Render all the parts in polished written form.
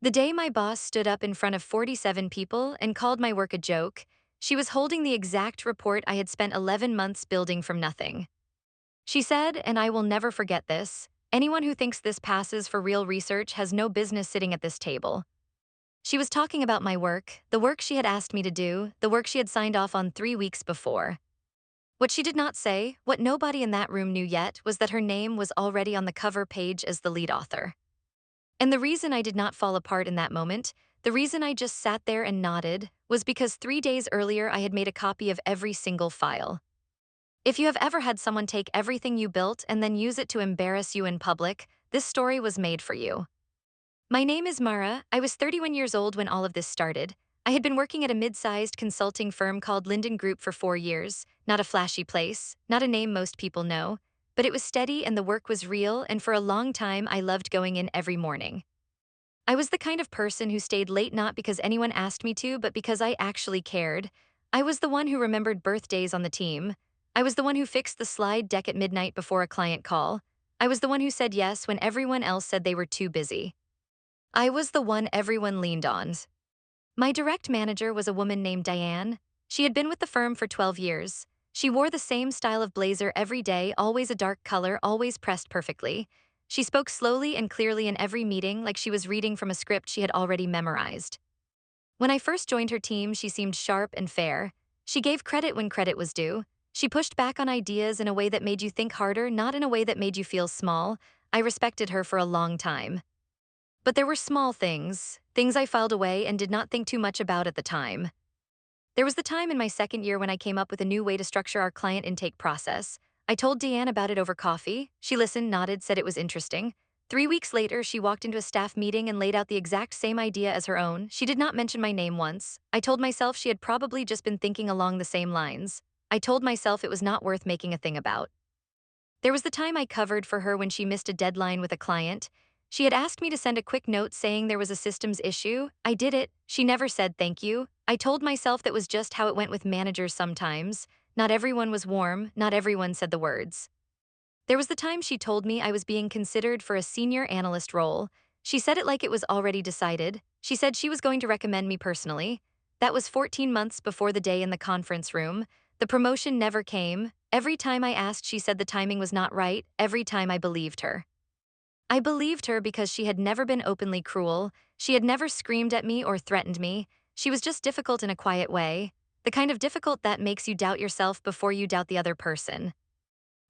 The day my boss stood up in front of 47 people and called my work a joke, she was holding the exact report I had spent 11 months building from nothing. She said, and I will never forget this, anyone who thinks this passes for real research has no business sitting at this table. She was talking about my work, the work she had asked me to do, the work she had signed off on 3 weeks before. What she did not say, what nobody in that room knew yet, was that her name was already on the cover page as the lead author. And the reason I did not fall apart in that moment, the reason I just sat there and nodded, was because 3 days earlier I had made a copy of every single file. If you have ever had someone take everything you built and then use it to embarrass you in public, this story was made for you. My name is Mara. I was 31 years old when all of this started. I had been working at a mid-sized consulting firm called Linden Group for 4 years, not a flashy place, not a name most people know, but it was steady and the work was real, and for a long time I loved going in every morning. I was the kind of person who stayed late not because anyone asked me to, but because I actually cared. I was the one who remembered birthdays on the team. I was the one who fixed the slide deck at midnight before a client call. I was the one who said yes when everyone else said they were too busy. I was the one everyone leaned on. My direct manager was a woman named Diane. She had been with the firm for 12 years. She wore the same style of blazer every day, always a dark color, always pressed perfectly. She spoke slowly and clearly in every meeting, like she was reading from a script she had already memorized. When I first joined her team, she seemed sharp and fair. She gave credit when credit was due. She pushed back on ideas in a way that made you think harder, not in a way that made you feel small. I respected her for a long time. But there were small things, things I filed away and did not think too much about at the time. There was the time in my second year when I came up with a new way to structure our client intake process. I told Deanne about it over coffee. She listened, nodded, said it was interesting. 3 weeks later, she walked into a staff meeting and laid out the exact same idea as her own. She did not mention my name once. I told myself she had probably just been thinking along the same lines. I told myself it was not worth making a thing about. There was the time I covered for her when she missed a deadline with a client. She had asked me to send a quick note saying there was a systems issue. I did it. She never said thank you. I told myself that was just how it went with managers sometimes. Not everyone was warm, not everyone said the words. There was the time she told me I was being considered for a senior analyst role. She said it like it was already decided. She said she was going to recommend me personally. That was 14 months before the day in the conference room. The promotion never came. Every time I asked, she said the timing was not right. Every time I believed her. I believed her because she had never been openly cruel. She had never screamed at me or threatened me. She was just difficult in a quiet way. The kind of difficult that makes you doubt yourself before you doubt the other person.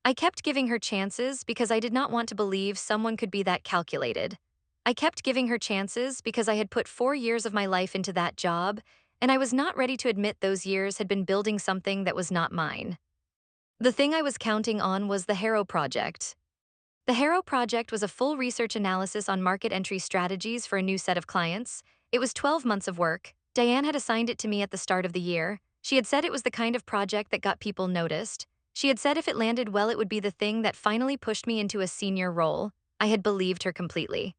I kept giving her chances because I did not want to believe someone could be that calculated. I kept giving her chances because I had put 4 years of my life into that job, and I was not ready to admit those years had been building something that was not mine. The thing I was counting on was the Harrow Project. The Harrow Project was a full research analysis on market entry strategies for a new set of clients. It was 12 months of work. Diane had assigned it to me at the start of the year. She had said it was the kind of project that got people noticed. She had said if it landed well, it would be the thing that finally pushed me into a senior role. I had believed her completely.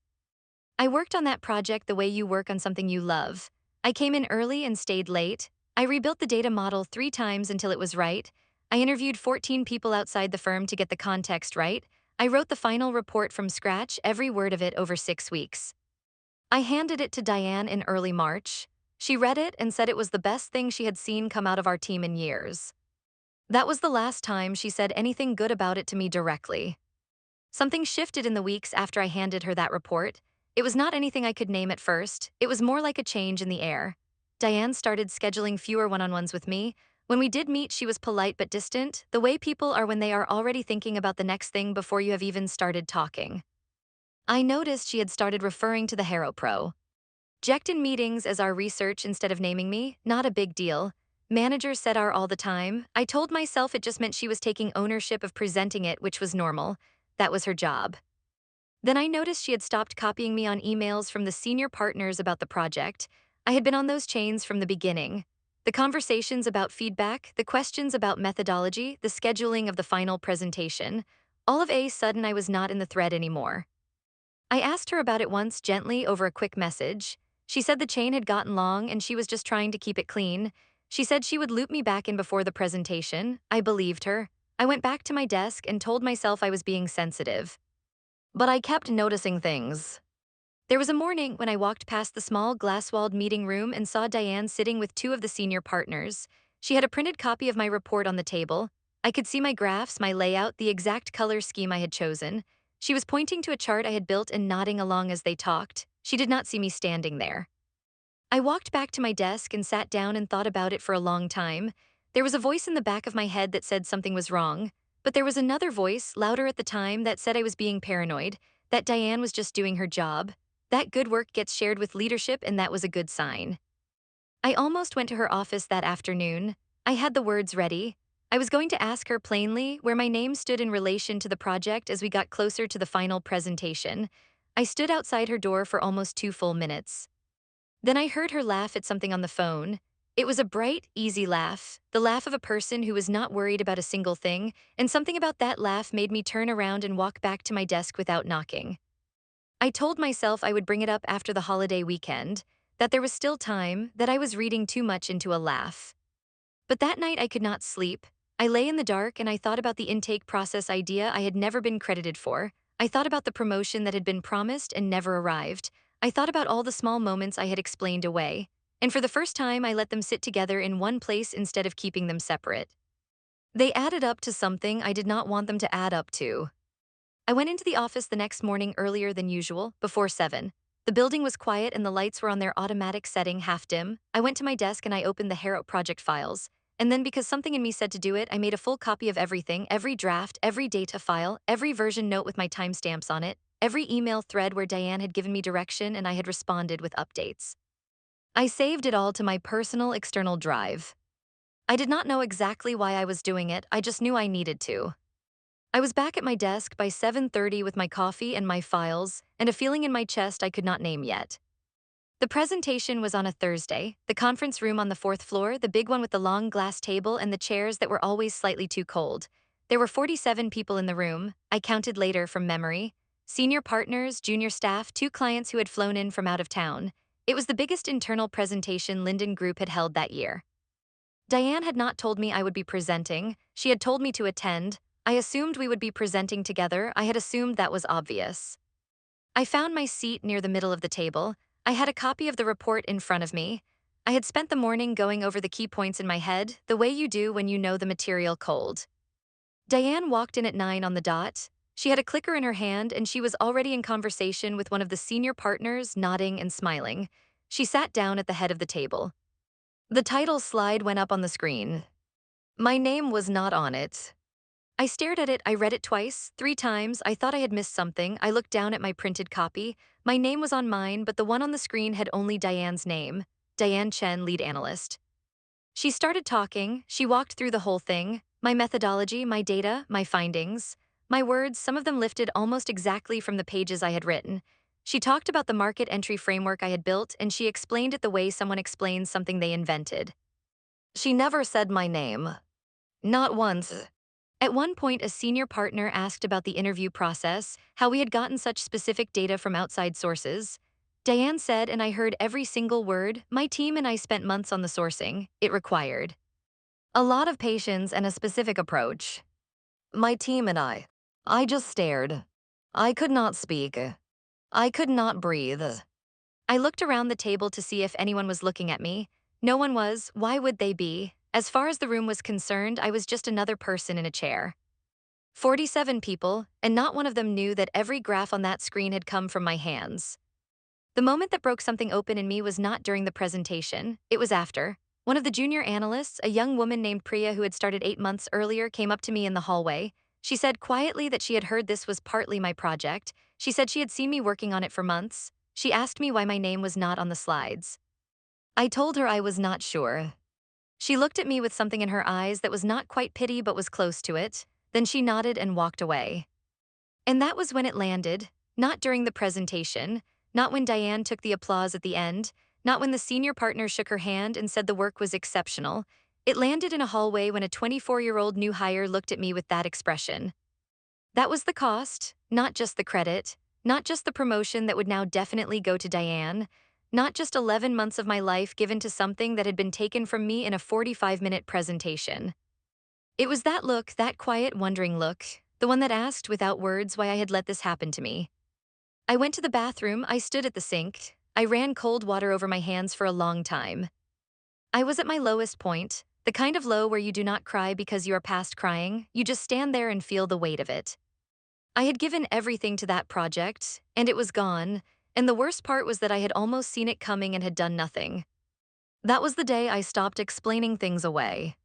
I worked on that project the way you work on something you love. I came in early and stayed late. I rebuilt the data model 3 times until it was right. I interviewed 14 people outside the firm to get the context right. I wrote the final report from scratch, every word of it, over 6 weeks. I handed it to Diane in early March. She read it and said it was the best thing she had seen come out of our team in years. That was the last time she said anything good about it to me directly. Something shifted in the weeks after I handed her that report. It was not anything I could name at first. It was more like a change in the air. Diane started scheduling fewer one-on-ones with me. When we did meet, she was polite but distant, the way people are when they are already thinking about the next thing before you have even started talking. I noticed she had started referring to the Harrow Pro. Ject in meetings as our research instead of naming me, not a big deal. Managers said our all the time. I told myself it just meant she was taking ownership of presenting it, which was normal. That was her job. Then I noticed she had stopped copying me on emails from the senior partners about the project. I had been on those chains from the beginning. The conversations about feedback, the questions about methodology, the scheduling of the final presentation. All of a sudden I was not in the thread anymore. I asked her about it once gently over a quick message. She said the chain had gotten long and she was just trying to keep it clean. She said she would loop me back in before the presentation. I believed her. I went back to my desk and told myself I was being sensitive. But I kept noticing things. There was a morning when I walked past the small glass-walled meeting room and saw Diane sitting with two of the senior partners. She had a printed copy of my report on the table. I could see my graphs, my layout, the exact color scheme I had chosen. She was pointing to a chart I had built and nodding along as they talked. She did not see me standing there. I walked back to my desk and sat down and thought about it for a long time. There was a voice in the back of my head that said something was wrong, but there was another voice, louder at the time, that said I was being paranoid, that Diane was just doing her job. That good work gets shared with leadership, and that was a good sign. I almost went to her office that afternoon. I had the words ready. I was going to ask her plainly where my name stood in relation to the project as we got closer to the final presentation. I stood outside her door for almost 2 full minutes. Then I heard her laugh at something on the phone. It was a bright, easy laugh, the laugh of a person who was not worried about a single thing, and something about that laugh made me turn around and walk back to my desk without knocking. I told myself I would bring it up after the holiday weekend, that there was still time, that I was reading too much into a laugh. But that night I could not sleep. I lay in the dark and I thought about the intake process idea I had never been credited for. I thought about the promotion that had been promised and never arrived. I thought about all the small moments I had explained away. And for the first time, I let them sit together in one place instead of keeping them separate. They added up to something I did not want them to add up to. I went into the office the next morning earlier than usual, before 7. The building was quiet and the lights were on their automatic setting, half dim. I went to my desk and I opened the Harrow project files. And then, because something in me said to do it, I made a full copy of everything, every draft, every data file, every version note with my timestamps on it, every email thread where Diane had given me direction and I had responded with updates. I saved it all to my personal external drive. I did not know exactly why I was doing it, I just knew I needed to. I was back at my desk by 7:30 with my coffee and my files, and a feeling in my chest I could not name yet. The presentation was on a Thursday, the conference room on the fourth floor, the big one with the long glass table and the chairs that were always slightly too cold. There were 47 people in the room, I counted later from memory. Senior partners, junior staff, two clients who had flown in from out of town. It was the biggest internal presentation Linden Group had held that year. Diane had not told me I would be presenting, she had told me to attend. I assumed we would be presenting together, I had assumed that was obvious. I found my seat near the middle of the table. I had a copy of the report in front of me. I had spent the morning going over the key points in my head, the way you do when you know the material cold. Diane walked in at 9 on the dot. She had a clicker in her hand and she was already in conversation with one of the senior partners, nodding and smiling. She sat down at the head of the table. The title slide went up on the screen. My name was not on it. I stared at it, I read it twice, 3 times, I thought I had missed something. I looked down at my printed copy. My name was on mine, but the one on the screen had only Diane's name. Diane Chen, lead analyst. She started talking, she walked through the whole thing, my methodology, my data, my findings. My words, some of them lifted almost exactly from the pages I had written. She talked about the market entry framework I had built, and she explained it the way someone explains something they invented. She never said my name. Not once. At one point, a senior partner asked about the interview process, how we had gotten such specific data from outside sources. Diane said, and I heard every single word, my team and I spent months on the sourcing. It required a lot of patience and a specific approach. My team and I just stared. I could not speak. I could not breathe. I looked around the table to see if anyone was looking at me. No one was. Why would they be? As far as the room was concerned, I was just another person in a chair. 47 people, and not one of them knew that every graph on that screen had come from my hands. The moment that broke something open in me was not during the presentation, it was after. One of the junior analysts, a young woman named Priya who had started 8 months earlier, came up to me in the hallway. She said quietly that she had heard this was partly my project. She said she had seen me working on it for months. She asked me why my name was not on the slides. I told her I was not sure. She looked at me with something in her eyes that was not quite pity but was close to it. Then she nodded and walked away. And that was when it landed, not during the presentation, not when Diane took the applause at the end, not when the senior partner shook her hand and said the work was exceptional. It landed in a hallway when a 24-year-old new hire looked at me with that expression. That was the cost, not just the credit, not just the promotion that would now definitely go to Diane, not just 11 months of my life given to something that had been taken from me in a 45-minute presentation. It was that look, that quiet, wondering look, the one that asked without words why I had let this happen to me. I went to the bathroom, I stood at the sink, I ran cold water over my hands for a long time. I was at my lowest point, the kind of low where you do not cry because you are past crying, you just stand there and feel the weight of it. I had given everything to that project, and it was gone, and the worst part was that I had almost seen it coming and had done nothing. That was the day I stopped explaining things away.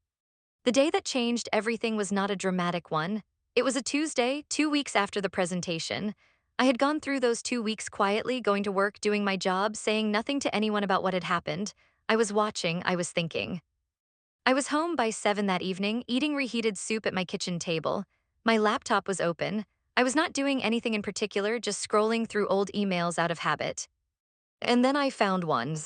The day that changed everything was not a dramatic one. It was a Tuesday, 2 weeks after the presentation. I had gone through those 2 weeks quietly, going to work, doing my job, saying nothing to anyone about what had happened. I was watching, I was thinking. I was home by 7 that evening, eating reheated soup at my kitchen table. My laptop was open. I was not doing anything in particular, just scrolling through old emails out of habit. And then I found one.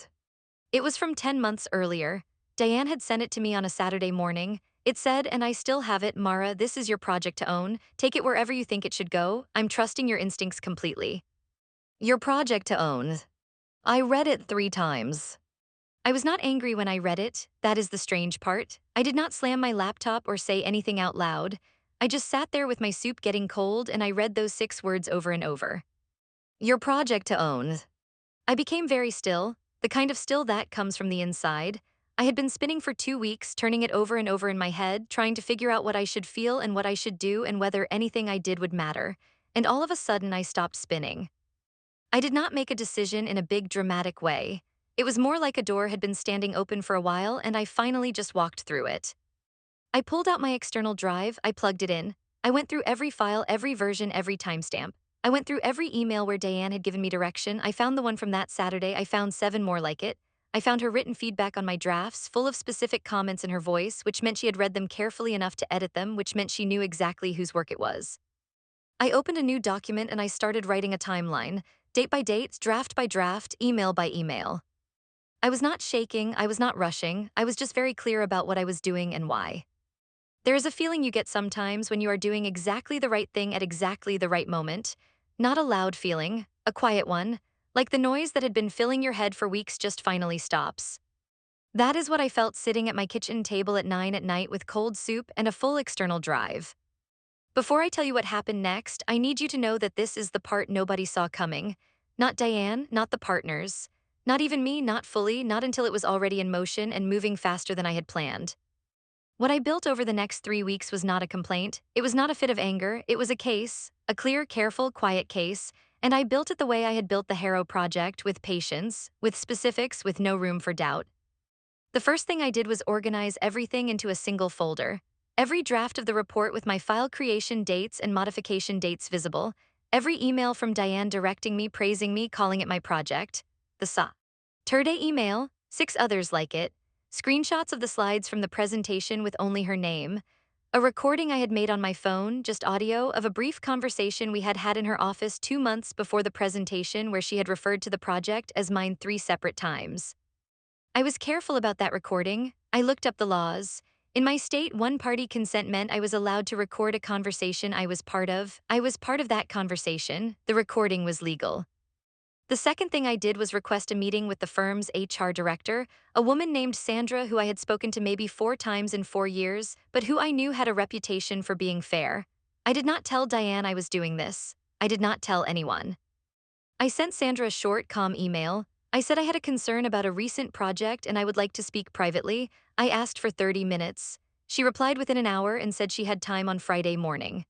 It was from 10 months earlier. Diane had sent it to me on a Saturday morning. It said, and I still have it, Mara, this is your project to own. Take it wherever you think it should go. I'm trusting your instincts completely. Your project to own. I read it 3 times. I was not angry when I read it. That is the strange part. I did not slam my laptop or say anything out loud. I just sat there with my soup getting cold and I read those 6 words over and over. Your project to own. I became very still, the kind of still that comes from the inside. I had been spinning for 2 weeks, turning it over and over in my head, trying to figure out what I should feel and what I should do and whether anything I did would matter. And all of a sudden, I stopped spinning. I did not make a decision in a big dramatic way. It was more like a door had been standing open for a while and I finally just walked through it. I pulled out my external drive, I plugged it in. I went through every file, every version, every timestamp. I went through every email where Diane had given me direction. I found the one from that Saturday. I found 7 more like it. I found her written feedback on my drafts, full of specific comments in her voice, which meant she had read them carefully enough to edit them, which meant she knew exactly whose work it was. I opened a new document and I started writing a timeline, date by date, draft by draft, email by email. I was not shaking, I was not rushing, I was just very clear about what I was doing and why. There is a feeling you get sometimes when you are doing exactly the right thing at exactly the right moment. Not a loud feeling, a quiet one, like the noise that had been filling your head for weeks just finally stops. That is what I felt sitting at my kitchen table at 9 at night with cold soup and a full external drive. Before I tell you what happened next, I need you to know that this is the part nobody saw coming. Not Diane, not the partners. Not even me, not fully, not until it was already in motion and moving faster than I had planned. What I built over the next 3 weeks was not a complaint, it was not a fit of anger, it was a case, a clear, careful, quiet case, and I built it the way I had built the Harrow project, with patience, with specifics, with no room for doubt. The first thing I did was organize everything into a single folder. Every draft of the report with my file creation dates and modification dates visible, every email from Diane directing me, praising me, calling it my project, the Saturday email, 6 others like it, screenshots of the slides from the presentation with only her name, a recording I had made on my phone, just audio, of a brief conversation we had had in her office 2 months before the presentation where she had referred to the project as mine 3 separate times. I was careful about that recording. I looked up the laws. In my state, one-party consent meant I was allowed to record a conversation I was part of. I was part of that conversation. The recording was legal. The second thing I did was request a meeting with the firm's HR director, a woman named Sandra who I had spoken to maybe 4 times in 4 years, but who I knew had a reputation for being fair. I did not tell Diane I was doing this. I did not tell anyone. I sent Sandra a short, calm email. I said I had a concern about a recent project and I would like to speak privately. I asked for 30 minutes. She replied within an hour and said she had time on Friday morning.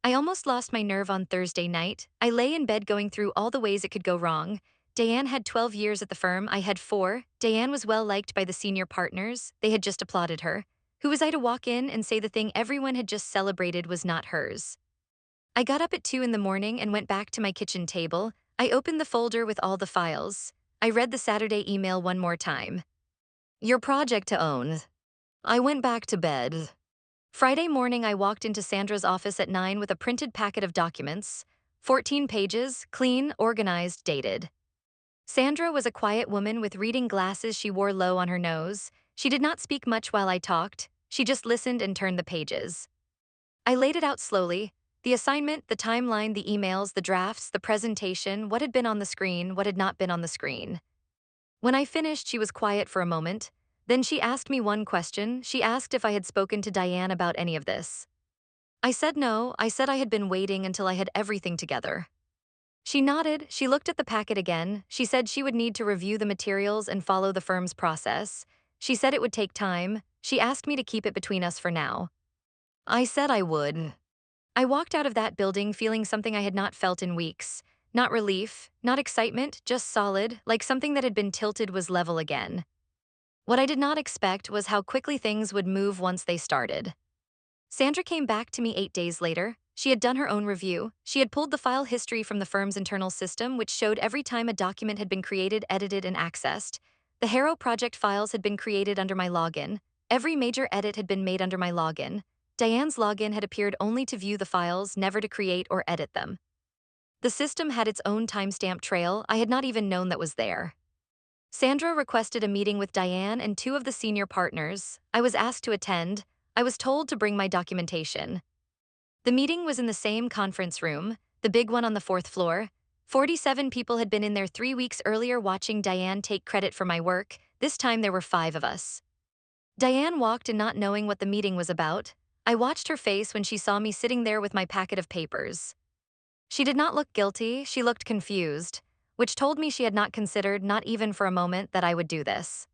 I almost lost my nerve on Thursday night. I lay in bed going through all the ways it could go wrong. Diane had 12 years at the firm, I had 4. Diane was well liked by the senior partners, they had just applauded her. Who was I to walk in and say the thing everyone had just celebrated was not hers? I got up at 2 in the morning and went back to my kitchen table. I opened the folder with all the files. I read the Saturday email one more time. Your project to own. I went back to bed. Friday morning, I walked into Sandra's office at 9 with a printed packet of documents. 14 pages, clean, organized, dated. Sandra was a quiet woman with reading glasses she wore low on her nose. She did not speak much while I talked. She just listened and turned the pages. I laid it out slowly. The assignment, the timeline, the emails, the drafts, the presentation, what had been on the screen, what had not been on the screen. When I finished, she was quiet for a moment. Then she asked me one question. She asked if I had spoken to Diane about any of this. I said no. I said I had been waiting until I had everything together. She nodded, she looked at the packet again, she said she would need to review the materials and follow the firm's process. She said it would take time, she asked me to keep it between us for now. I said I would. I walked out of that building feeling something I had not felt in weeks. Not relief, not excitement, just solid, like something that had been tilted was level again. What I did not expect was how quickly things would move once they started. Sandra came back to me 8 days later. She had done her own review. She had pulled the file history from the firm's internal system, which showed every time a document had been created, edited, and accessed. The Harrow project files had been created under my login. Every major edit had been made under my login. Diane's login had appeared only to view the files, never to create or edit them. The system had its own timestamp trail I had not even known that was there. Sandra requested a meeting with Diane and two of the senior partners. I was asked to attend. I was told to bring my documentation. The meeting was in the same conference room, the big one on the fourth floor. 47 people had been in there 3 weeks earlier watching Diane take credit for my work. This time there were 5 of us. Diane walked in not knowing what the meeting was about. I watched her face when she saw me sitting there with my packet of papers. She did not look guilty, she looked confused, which told me she had not considered, not even for a moment, that I would do this.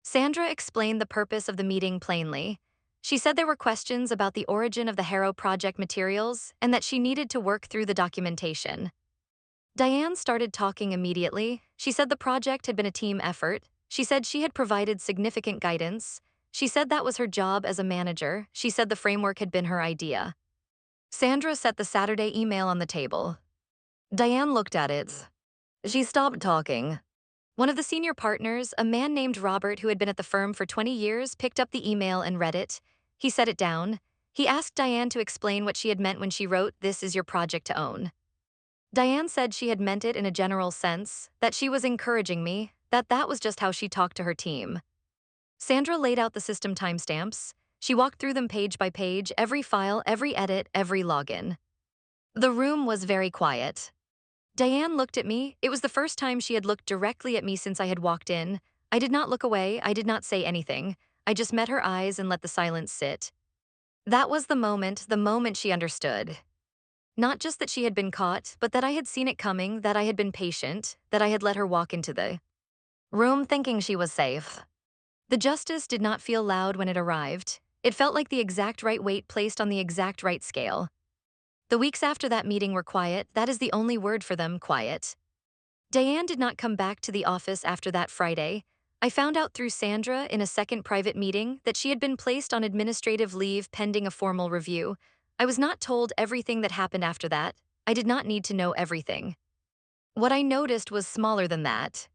Sandra explained the purpose of the meeting plainly. She said there were questions about the origin of the Harrow project materials and that she needed to work through the documentation. Diane started talking immediately. She said the project had been a team effort. She said she had provided significant guidance. She said that was her job as a manager. She said the framework had been her idea. Sandra set the Saturday email on the table. Diane looked at it. She stopped talking. One of the senior partners, a man named Robert who had been at the firm for 20 years, picked up the email and read it. He set it down. He asked Diane to explain what she had meant when she wrote, "This is your project to own." Diane said she had meant it in a general sense, that she was encouraging me, that was just how she talked to her team. Sandra laid out the system timestamps. She walked through them page by page, every file, every edit, every login. The room was very quiet. Diane looked at me. It was the first time she had looked directly at me since I had walked in. I did not look away, I did not say anything. I just met her eyes and let the silence sit. That was the moment she understood. Not just that she had been caught, but that I had seen it coming, that I had been patient, that I had let her walk into the room thinking she was safe. The justice did not feel loud when it arrived. It felt like the exact right weight placed on the exact right scale. The weeks after that meeting were quiet, that is the only word for them, quiet. Diane did not come back to the office after that Friday. I found out through Sandra in a second private meeting that she had been placed on administrative leave pending a formal review. I was not told everything that happened after that. I did not need to know everything. What I noticed was smaller than that.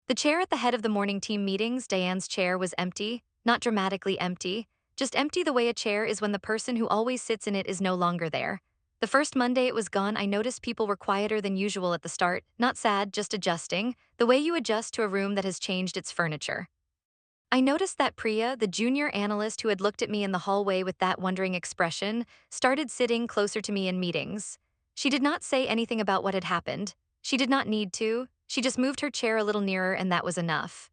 The chair at the head of the morning team meetings, Diane's chair, was empty, not dramatically empty, just empty the way a chair is when the person who always sits in it is no longer there. The first Monday it was gone, I noticed people were quieter than usual at the start, not sad, just adjusting, the way you adjust to a room that has changed its furniture. I noticed that Priya, the junior analyst who had looked at me in the hallway with that wondering expression, started sitting closer to me in meetings. She did not say anything about what had happened. She did not need to. She just moved her chair a little nearer and that was enough.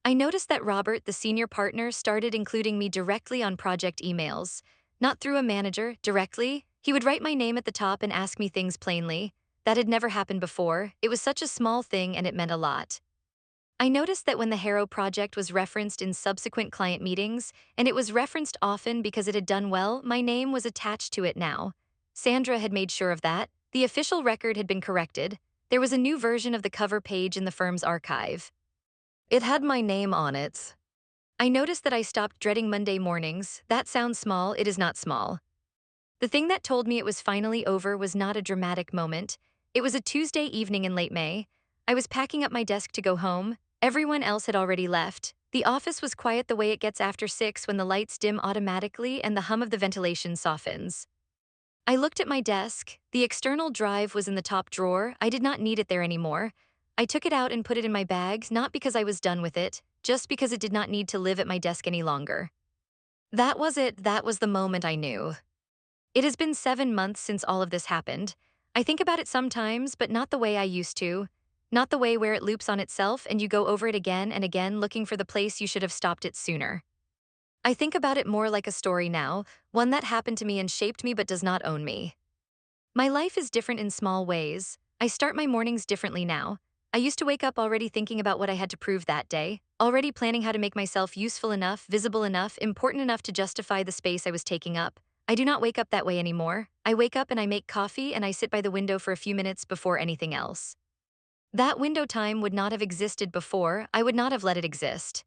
I noticed that Robert, the senior partner, started including me directly on project emails. Not through a manager, directly. He would write my name at the top and ask me things plainly. That had never happened before. It was such a small thing and it meant a lot. I noticed that when the Harrow project was referenced in subsequent client meetings, and it was referenced often because it had done well, my name was attached to it now. Sandra had made sure of that. The official record had been corrected. There was a new version of the cover page in the firm's archive. It had my name on it. I noticed that I stopped dreading Monday mornings. That sounds small, it is not small. The thing that told me it was finally over was not a dramatic moment. It was a Tuesday evening in late May. I was packing up my desk to go home. Everyone else had already left. The office was quiet the way it gets after 6 when the lights dim automatically and the hum of the ventilation softens. I looked at my desk. The external drive was in the top drawer. I did not need it there anymore. I took it out and put it in my bag, not because I was done with it, just because it did not need to live at my desk any longer. That was it. That was the moment I knew. It has been 7 months since all of this happened. I think about it sometimes, but not the way I used to. Not the way where it loops on itself and you go over it again and again looking for the place you should have stopped it sooner. I think about it more like a story now, one that happened to me and shaped me but does not own me. My life is different in small ways. I start my mornings differently now. I used to wake up already thinking about what I had to prove that day, already planning how to make myself useful enough, visible enough, important enough to justify the space I was taking up. I do not wake up that way anymore. I wake up and I make coffee and I sit by the window for a few minutes before anything else. That window time would not have existed before, I would not have let it exist.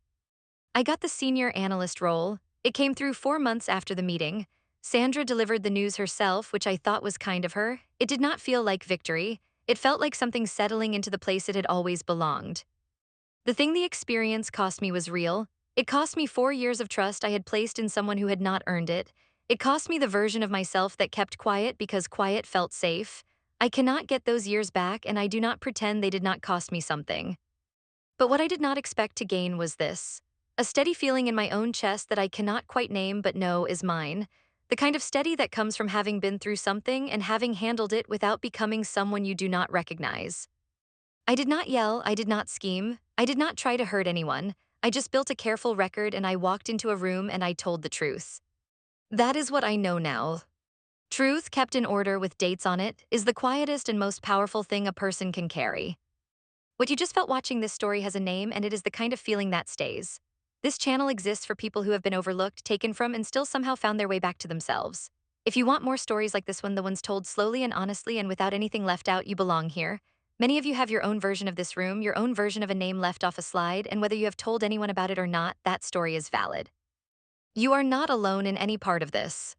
I got the senior analyst role. It came through 4 months after the meeting. Sandra delivered the news herself, which I thought was kind of her. It did not feel like victory. It felt like something settling into the place it had always belonged. The thing the experience cost me was real. It cost me 4 years of trust I had placed in someone who had not earned it. It cost me the version of myself that kept quiet because quiet felt safe. I cannot get those years back, and I do not pretend they did not cost me something. But what I did not expect to gain was this: a steady feeling in my own chest that I cannot quite name but know is mine. The kind of steady that comes from having been through something and having handled it without becoming someone you do not recognize. I did not yell, I did not scheme, I did not try to hurt anyone. I just built a careful record and I walked into a room and I told the truth. That is what I know now. Truth, kept in order with dates on it, is the quietest and most powerful thing a person can carry. What you just felt watching this story has a name, and it is the kind of feeling that stays. This channel exists for people who have been overlooked, taken from, and still somehow found their way back to themselves. If you want more stories like this one, the ones told slowly and honestly and without anything left out, you belong here. Many of you have your own version of this room, your own version of a name left off a slide, and whether you have told anyone about it or not, that story is valid. You are not alone in any part of this.